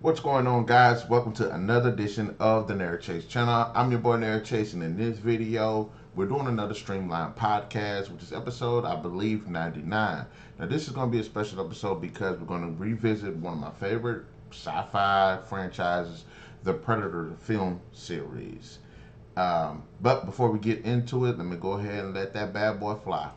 What's going on, guys? Welcome to another edition of the NarikChase channel. I'm your boy NarikChase, and in this video, we're doing another Streamline podcast, which is episode, I believe, 99. Now, this is going to be a special episode because we're going to revisit one of my favorite sci-fi franchises, the Predator film series. But before we get into it, let me go ahead and let that bad boy fly.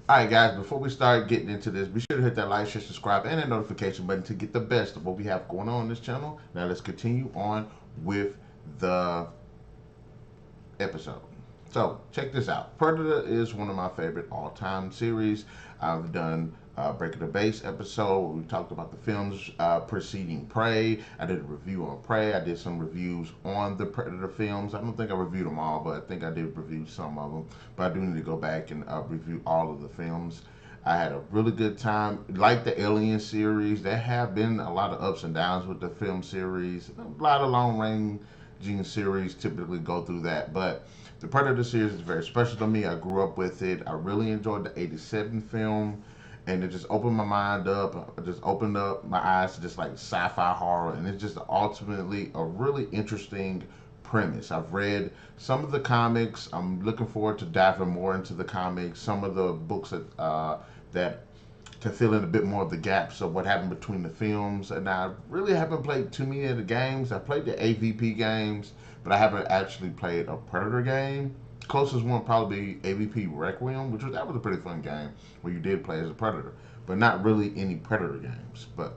Alright guys, before we start getting into this, be sure to hit that like, share, subscribe, and that notification button to get the best of what we have going on this channel. Now let's continue on with the episode. So check this out. Predator is one of my favorite all-time series. I've done Breaking the Base episode where we talked about the films preceding Prey. I did a review on Prey. I did some reviews on the Predator films. I don't think I reviewed them all, but I think I did review some of them. But I do need to go back and review all of the films. I had a really good time. Like the Alien series, there have been a lot of ups and downs with the film series. A lot of long-ranging series typically go through that, but the Predator series is very special to me. I grew up with it. I really enjoyed the '87 film, and it just opened my mind up. It just opened up my eyes to just like sci-fi horror, and it's just ultimately a really interesting premise. I've read some of the comics. I'm looking forward to diving more into the comics. Some of the books that to fill in a bit more of the gaps of what happened between the films. And I really haven't played too many of the games. I played the AVP games, but I haven't actually played a Predator game. Closest one probably be AVP Requiem, that was a pretty fun game where you did play as a Predator, but not really any Predator games. But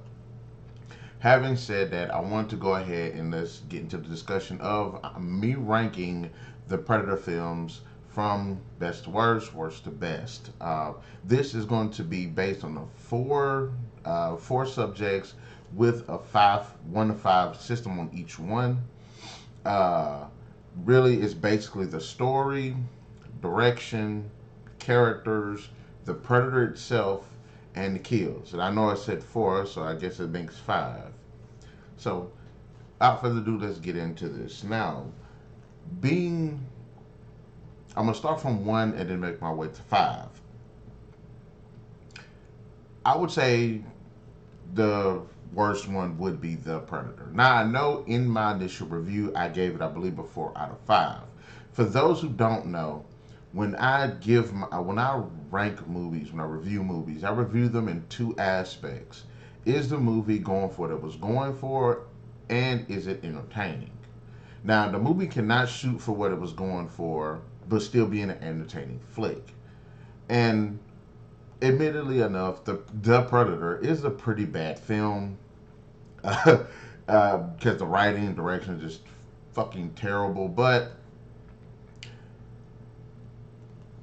having said that, I want to go ahead and let's get into the discussion of me ranking the Predator films from best to worst, worst to best. This is going to be based on the four subjects with a 1 to 5 system on each one. Uh, Really, it's basically the story, direction, characters, the Predator itself, and the kills. And I know I said 4, so I guess it makes 5. So, without further ado, let's get into this. Now, being I'm gonna start from 1 and then make my way to 5. I would say the worst one would be the Predator. Now I know in my initial review I gave it, I believe, a 4 out of 5. For those who don't know, when I rank movies, when I review movies, I review them in 2 aspects. Is the movie going for what it was going for, and is it entertaining? Now the movie cannot shoot for what it was going for, but still be an entertaining flick. And admittedly enough, the Predator is a pretty bad film because the writing and direction is just fucking terrible. But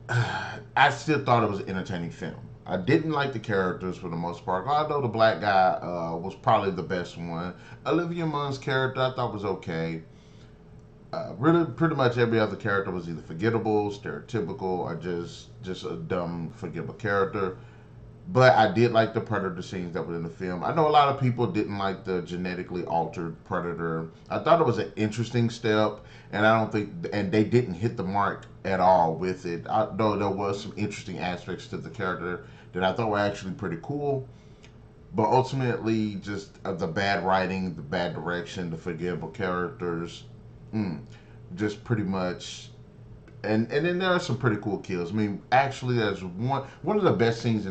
I still thought it was an entertaining film. I didn't like the characters for the most part. Although the black guy was probably the best one. Olivia Munn's character I thought was okay. Really, pretty much every other character was either forgettable, stereotypical, or just a dumb, forgettable character. But I did like the Predator scenes that were in the film. I know a lot of people didn't like the genetically altered Predator. I thought it was an interesting step, and I don't think, and they didn't hit the mark at all with it. Though there was some interesting aspects to the character that I thought were actually pretty cool. But ultimately, just the bad writing, the bad direction, the forgettable characters, just pretty much. And then there are some pretty cool kills. I mean, actually, there's one of the best scenes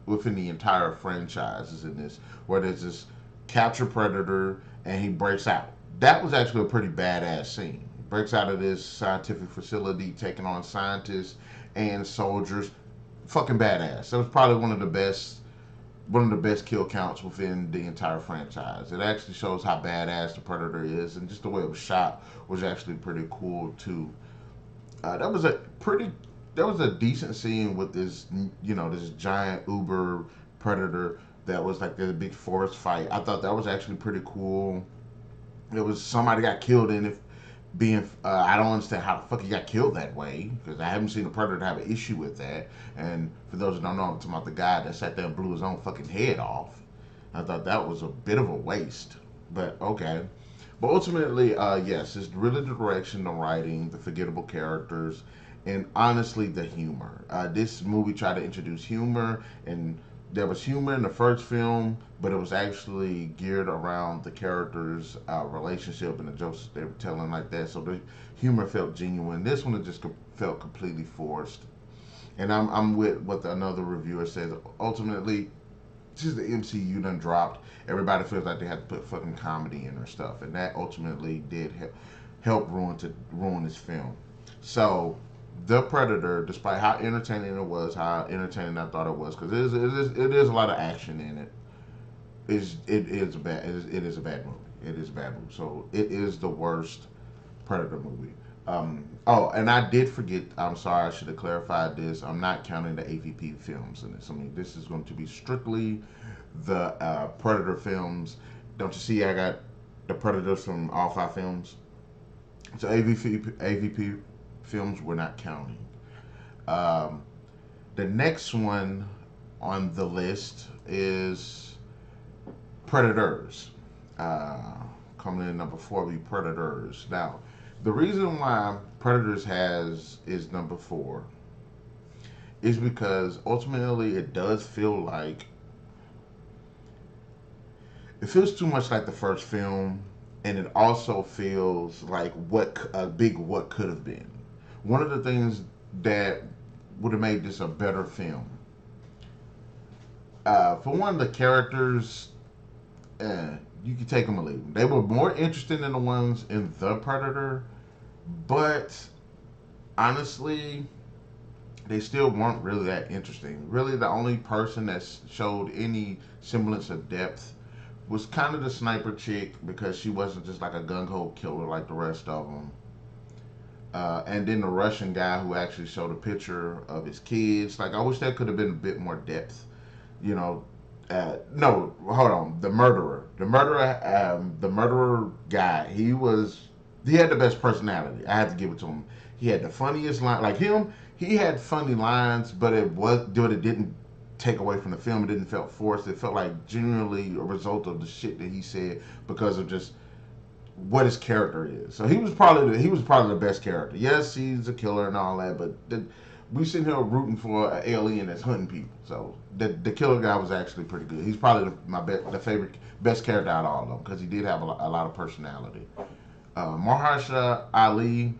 within the entire franchise is in this, where there's this capture Predator and he breaks out. That was actually a pretty badass scene. He breaks out of this scientific facility, taking on scientists and soldiers. Fucking badass. That was probably one of the best kill counts within the entire franchise. It actually shows how badass the Predator is, and just the way it was shot was actually pretty cool too. That was a decent scene with this giant uber Predator that was like the big forest fight. I thought that was actually pretty cool. It was somebody got killed in it. I don't understand how the fuck he got killed that way, because I haven't seen a Predator have an issue with that. And for those who don't know, I'm talking about the guy that sat there and blew his own fucking head off. I thought that was a bit of a waste, but okay. But ultimately, yes, it's really the direction, the writing, the forgettable characters, and honestly, the humor. This movie tried to introduce humor, and there was humor in the first film, but it was actually geared around the characters' relationship and the jokes they were telling like that. So the humor felt genuine. This one it just felt completely forced. And I'm with what another reviewer says. Ultimately, since the MCU done dropped, everybody feels like they have to put fucking comedy in their stuff, and that ultimately did help ruin this film. So, The Predator, despite how entertaining it was, how entertaining I thought it was, because it is a lot of action in it. It is a bad movie. It is a bad movie. So it is the worst Predator movie. Oh, and I did forget. I'm sorry. I should have clarified this. I'm not counting the AVP films in this. I mean, this is going to be strictly the Predator films. Don't you see? I got the Predators from all five films. So AVP films we're not counting. Um, the next one on the list is Predators. Uh, Coming in number four, be Predators. Now, the reason why Predators has is number four is because ultimately it feels too much like the first film, and it also feels like what a big what could have been. One of the things that would have made this a better film, for one, the characters, you can take them or leave them. They were more interesting than the ones in The Predator, but honestly, they still weren't really that interesting. Really, the only person that showed any semblance of depth was kind of the sniper chick because she wasn't just like a gung ho killer like the rest of them. And then the Russian guy who actually showed a picture of his kids. Like, I wish there could have been a bit more depth. You know, no, hold on. The murderer guy. He had the best personality. I had to give it to him. He had the funniest line. Like him, he had funny lines, but it didn't take away from the film. It didn't feel forced. It felt like genuinely a result of the shit that he said because of just what his character is. So he was probably the best character. Yes, he's a killer and all that, but we sitting here rooting for an alien that's hunting people. So the killer guy was actually pretty good. He's probably the favorite best character out of all of them because he did have a lot of personality. Marshala Ali,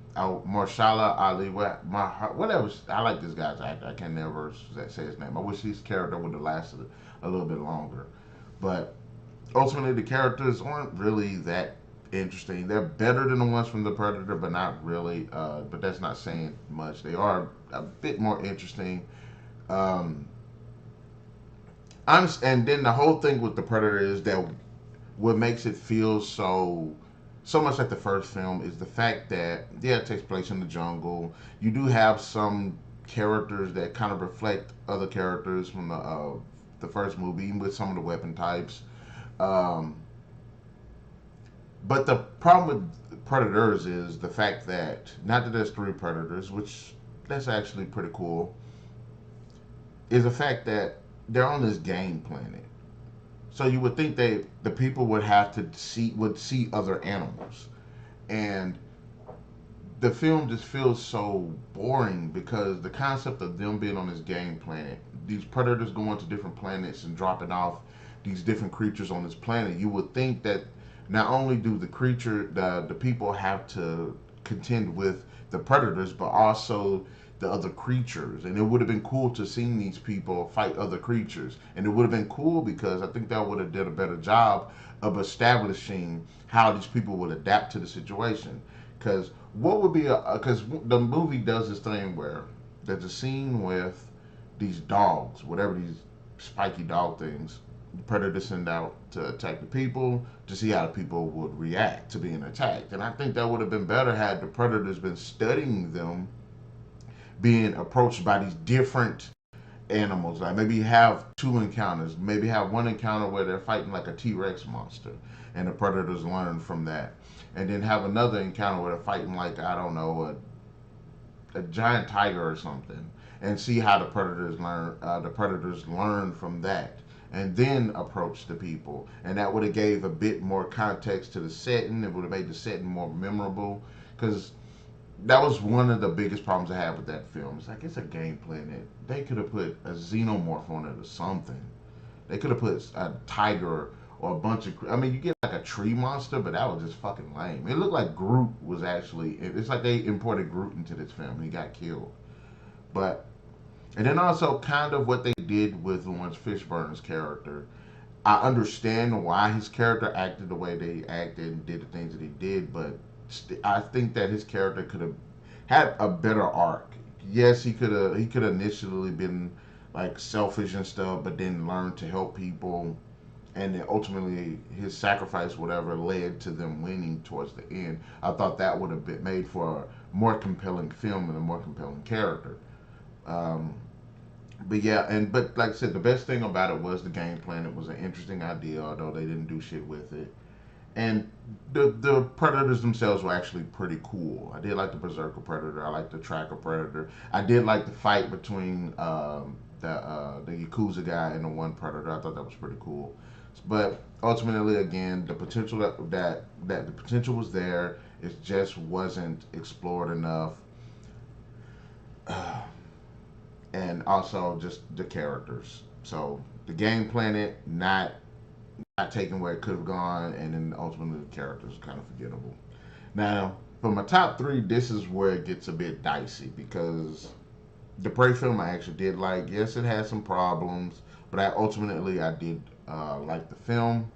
whatever. I like this guy's actor. I can never say his name. I wish his character would have lasted a little bit longer. But ultimately, the characters aren't really that interesting. They're better than the ones from the Predator, but not really. But that's not saying much. They are a bit more interesting. Um, and then the whole thing with the Predator is that what makes it feel so much like the first film is the fact that yeah, it takes place in the jungle. You do have some characters that kind of reflect other characters from the first movie, even with some of the weapon types. Um, but the problem with Predators is the fact that not that there's three Predators, which that's actually pretty cool, is the fact that they're on this game planet. So you would think the people would have to see other animals, and the film just feels so boring because the concept of them being on this game planet, these predators going to different planets and dropping off these different creatures on this planet, you would think that not only do the people have to contend with the predators, but also the other creatures. And it would have been cool to see these people fight other creatures. And it would have been cool because I think that would have did a better job of establishing how these people would adapt to the situation. Because what would be because the movie does this thing where there's a scene with these dogs, whatever these spiky dog things, the predators send out to attack the people to see how the people would react to being attacked. And I think that would have been better had the predators been studying them being approached by these different animals. Like maybe have two encounters, maybe have one encounter where they're fighting like a T-Rex monster and the predators learn from that, and then have another encounter where they're fighting like I don't know a giant tiger or something, and see how the predators learn from that, and then approach the people, and that would have gave a bit more context to the setting. It would have made the setting more memorable because that was one of the biggest problems I had with that film. It's like it's a game plan. They could have put a xenomorph on it or something. They could have put a tiger or a bunch of. I mean, you get like a tree monster, but that was just fucking lame. It looked like Groot was actually. It's like they imported Groot into this film and he got killed. But and then also kind of what they did with Lawrence Fishburne's character. I understand why his character acted the way they acted and did the things that he did, but I think that his character could have had a better arc. Yes, he could have initially been like selfish and stuff, but then learned to help people, and then ultimately his sacrifice, whatever, led to them winning towards the end. I thought that would have been made for a more compelling film and a more compelling character. Um, but yeah, but like I said, the best thing about it was the game plan. It was an interesting idea, although they didn't do shit with it. And the predators themselves were actually pretty cool. I did like the berserker predator. I liked the tracker predator. I did like the fight between the yakuza guy and the one predator. I thought that was pretty cool. But ultimately, again, the potential that the potential was there. It just wasn't explored enough. And also just the characters. So the game planet not taking where it could have gone, and then ultimately the characters kind of forgettable. Now, for my top three, this is where it gets a bit dicey because the Prey film I actually did like. Yes, it had some problems, but I did like the film.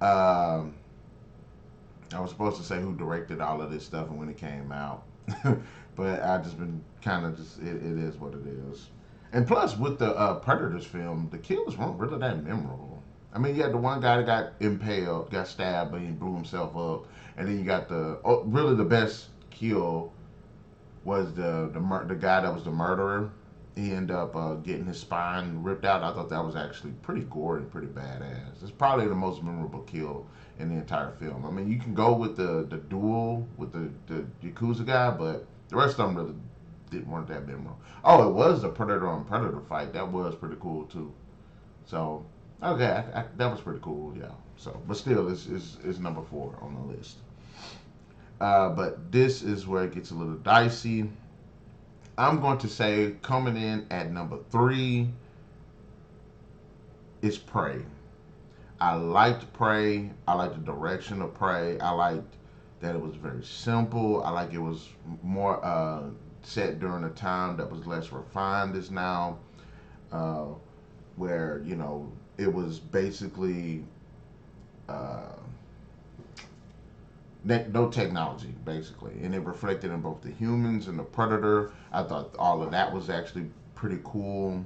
Um, I was supposed to say who directed all of this stuff and when it came out, but I just been kind of just it is what it is. And plus, with the Predators film, the kills weren't really that memorable. I mean, you had the one guy that got impaled, got stabbed, but he blew himself up, and then you got really the best kill was the guy that was the murderer. He ended up getting his spine ripped out. I thought that was actually pretty gory and pretty badass. It's probably the most memorable kill in the entire film. I mean, you can go with the duel with the Yakuza guy, but the rest of them really weren't that memorable. Oh, it was the Predator on Predator fight. That was pretty cool too. So, okay, that was pretty cool, yeah. So, but still, it's number four on the list. But this is where it gets a little dicey. I'm going to say coming in at number three is Prey. I liked Prey. I liked the direction of Prey. I liked that it was very simple. I like it was more set during a time that was less refined as now, uh, where it was basically uh, no technology basically, and it reflected in both the humans and the predator. I thought all of that was actually pretty cool.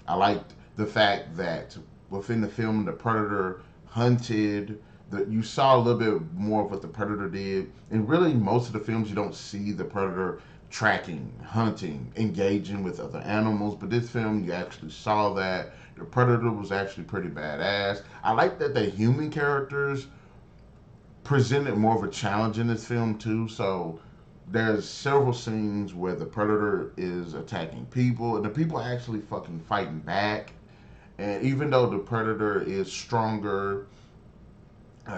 I liked the fact that within the film the predator hunted. That you saw a little bit more of what the predator did, and really most of the films you don't see the predator tracking, hunting, engaging with other animals. But this film you actually saw that the predator was actually pretty badass. I like that the human characters presented more of a challenge in this film too. So there's several scenes where the predator is attacking people and the people are actually fucking fighting back. And even though the predator is stronger,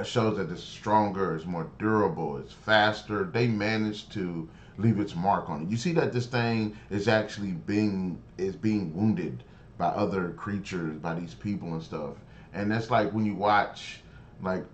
shows that it's stronger, it's more durable, it's faster, they managed to leave its mark on it. You see that this thing is actually being wounded by other creatures, by these people and stuff. And that's like when you watch like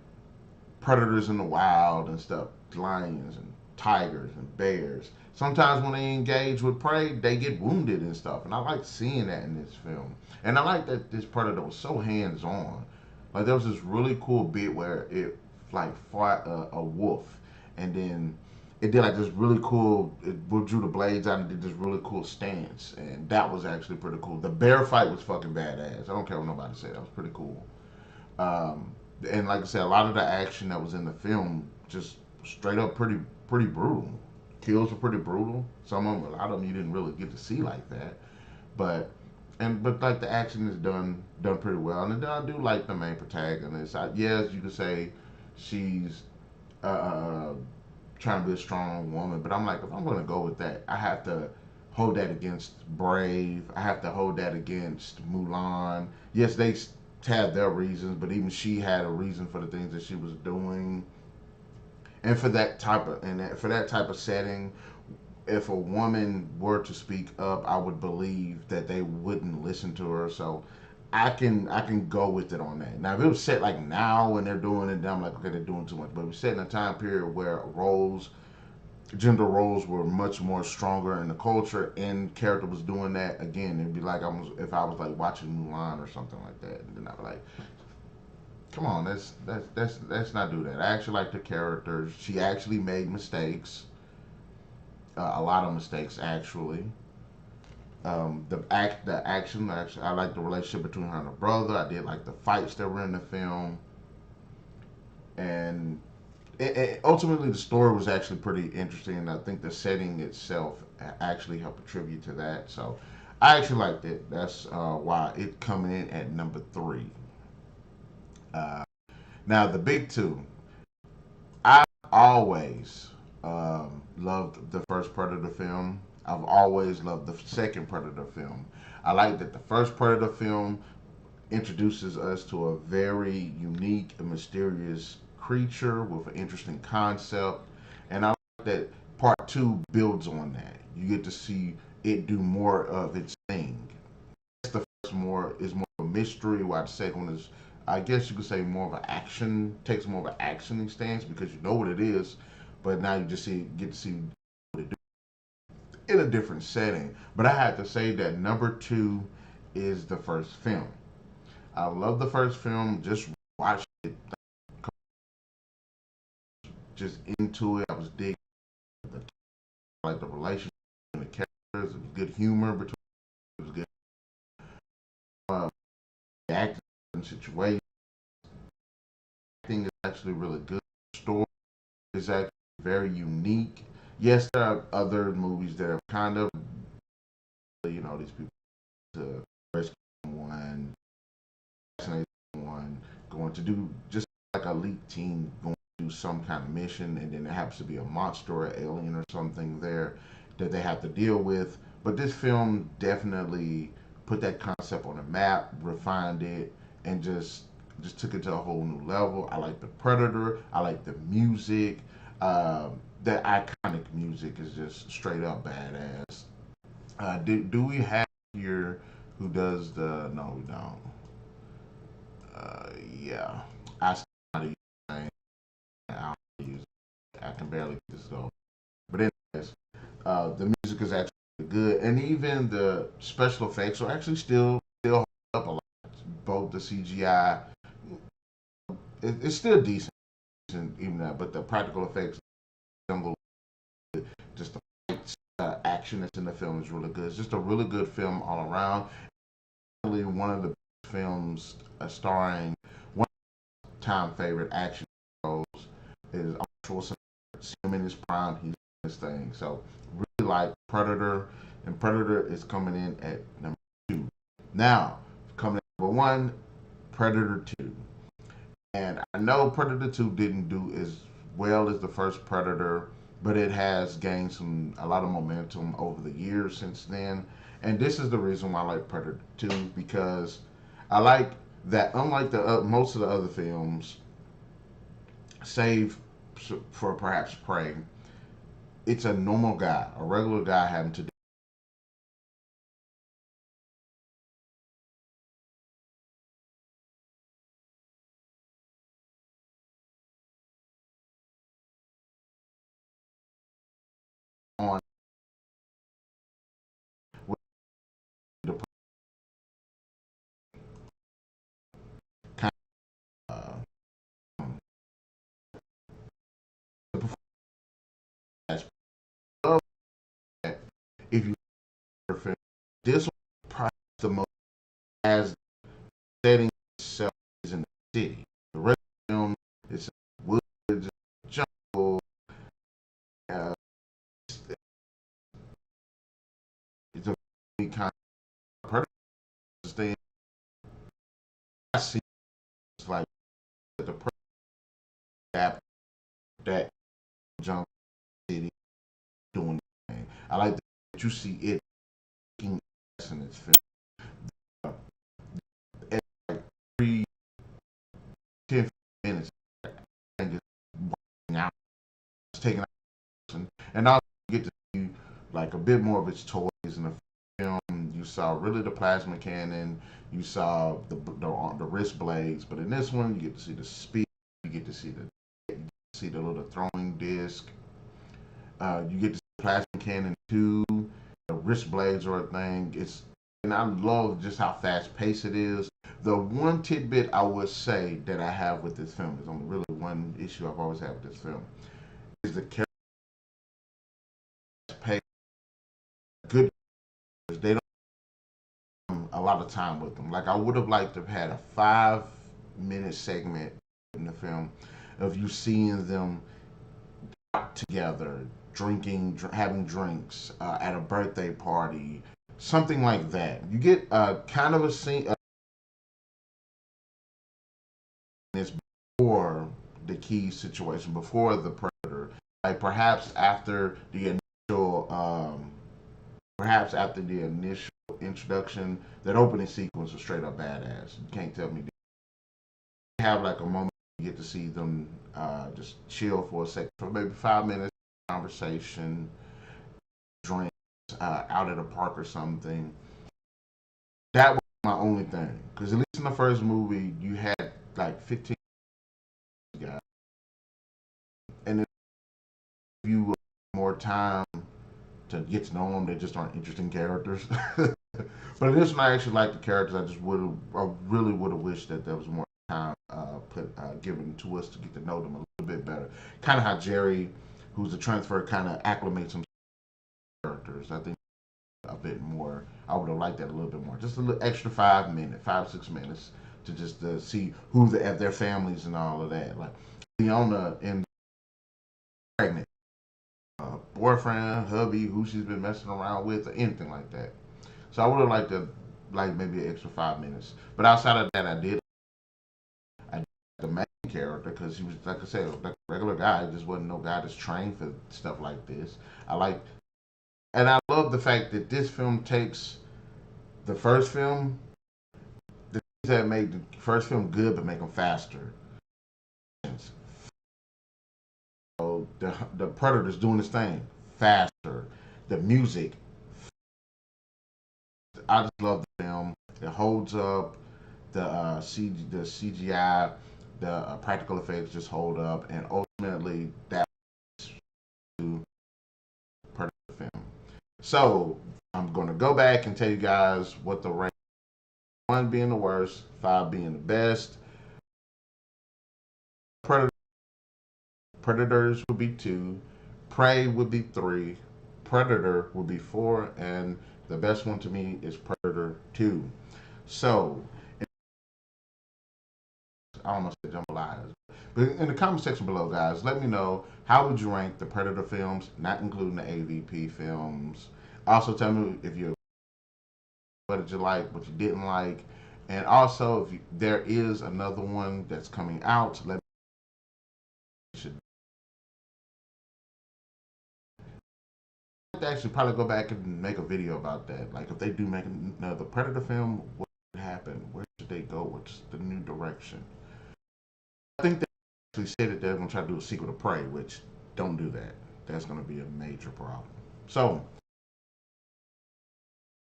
predators in the wild and stuff, lions and tigers and bears. Sometimes when they engage with prey, they get wounded and stuff. And I like seeing that in this film. And I like that this predator was so hands on. Like there was this really cool bit where it like fought a wolf, and then it did like this really cool. It drew the blades out and did this really cool stance, and that was actually pretty cool. The bear fight was fucking badass. I don't care what nobody said. That was pretty cool. Um, and like I said, a lot of the action that was in the film just straight up pretty brutal. Kills were pretty brutal. Some of them, a lot of them, you didn't really get to see like that. But but like the action is done pretty well. And I do like the main protagonist. Yes, you could say she's trying to be a strong woman, but I'm like, if I'm gonna go with that, I have to hold that against Brave. I have to hold that against Mulan. Yes, they had their reasons, but even she had a reason for the things that she was doing. And for that type of for that type of setting, if a woman were to speak up, I would believe that they wouldn't listen to her. So I can go with it on that. Now if it was set like now when they're doing it, then I'm like, okay, they're doing too much. But it was set in a time period where gender roles were much more stronger in the culture, and character was doing that again. It'd be like if I was like watching Mulan or something like that, and then I'd be like, come on, let's not do that. I actually like the characters. She actually made mistakes, a lot of mistakes actually. The action. Actually, I like the relationship between her and her brother. I did like the fights that were in the film, and ultimately the story was actually pretty interesting. And I think the setting itself actually helped contribute to that. So I actually liked it. That's why it coming in at number three. Uh, Now the big two. I always loved the first Predator film. I've always loved the second Predator film. I like that the first Predator film introduces us to a very unique and mysterious creature with an interesting concept. And I like that part two builds on that. You get to see it do more of its thing. The first more is more of a mystery, while the second one is, I guess you could say, more of an action, takes more of an action stance because you know what it is, but now you just get to see what it do in a different setting. But I have to say that number two is the first film. I love the first film. Just watch it, just into it. I was digging the, like the relationship and the characters. It was good humor between. It was good uh, acting situation. Acting is actually really good. The story is actually very unique. Yes, there are other movies that have kind of, these people to rescue someone, assassinate someone, going to do just like a elite team going to do some kind of mission, and then there happens to be a monster or alien or something there that they have to deal with. But this film definitely put that concept on the map, refined it, and just took it to a whole new level. I like the Predator. I like the music. The iconic music is just straight up badass. Do we have here who does the? No, we don't. Yeah, I still know how to use it. I don't use it. I can barely get this go. But anyways, the music is actually good, and even the special effects are actually still hold up a lot. Both the CGI, it's still decent, even that, but the practical effects, just the fights, action that's in the film is really good. It's just a really good film all around. Really, one of the films starring one time favorite action roles is Arnold Schwarzenegger. See him in his prime, he's in this thing. So really like Predator, and Predator is coming in at number two. Now coming at number one, Predator Two, and I know Predator Two didn't do as well as the first Predator, but it has gained a lot of momentum over the years since then. And this is the reason why I like Predator Two, because I like that unlike the most of the other films, save for perhaps Prey, it's a normal guy, a regular guy having to do on with the kind of the performance. If you film, this one probably the most as setting itself is in the city. The rest of the film is woods, jungle. Uh, it's a kind of person thing. I see it's like the person that jungle city doing the thing. I like that you see it in its film. Every like 3, 10 minutes, and just walking out. And also you get to see like a bit more of its toys in the film. You saw really the plasma cannon, you saw the wrist blades, but in this one you get to see the speed, you get to see the little throwing disc, you get to see the plasma cannon too. The wrist blades are a thing. And I love just how fast paced it is. The one tidbit I would say that I have with this film is only really one issue I've always had with this film is the characters pay good. They don't have a lot of time with them. Like I would have liked to have had a 5-minute segment in the film of you seeing them out together, drinking, having drinks at a birthday party, something like that. You get kind of a scene. It's before the key situation, before the predator, like perhaps after the initial introduction, that opening sequence was straight up badass. You can't tell me. They have like a moment you get to see them just chill for a second, for maybe 5 minutes, conversation, drinks, out at a park or something. That was my only thing, because at least in the first movie, you had like 15 guys, and if you more time to get to know them, they just aren't interesting characters. But in this one, I actually like the characters. I really would have wished that there was more time given to us to get to know them a little bit better. Kind of how Jerry, who's a transfer, kind of acclimates himself to characters. I think a bit more. I would have liked that a little bit more. Just a little extra 5, 6 minutes to just see who their families and all of that. Like Fiona in pregnant, boyfriend, hubby, who she's been messing around with, or anything like that. So I would have liked to like maybe an extra 5 minutes. But outside of that, I did the main character because he was, like I said, like a regular guy. He just wasn't no guy that's trained for stuff like this. I like, and I love the fact that this film takes the first film, the things that made the first film good, but make them faster. So the Predator's doing his thing faster. The music, I just love the film. It holds up. The CGI, the practical effects just hold up, and ultimately that to Predator film. So I'm going to go back and tell you guys what the rank: 1 being the worst, 5 being the best. Predator, Predators would be 2, Prey would be 3, Predator would be 4, and the best one to me is Predator 2. So I don't know if it's jambalaya. But in the comment section below, guys, let me know how would you rank the Predator films, not including the AVP films. Also, tell me if you what did you like, what you didn't like, and also if there is another one that's coming out, let me should actually probably go back and make a video about that. Like if they do make another Predator film, what would happen? Where should they go? What's the new direction? I think they actually said that they're going to try to do a sequel to Prey, which don't do that. That's going to be a major problem. So,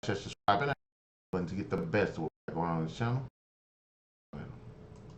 just subscribe and to get the best of what's going on this channel.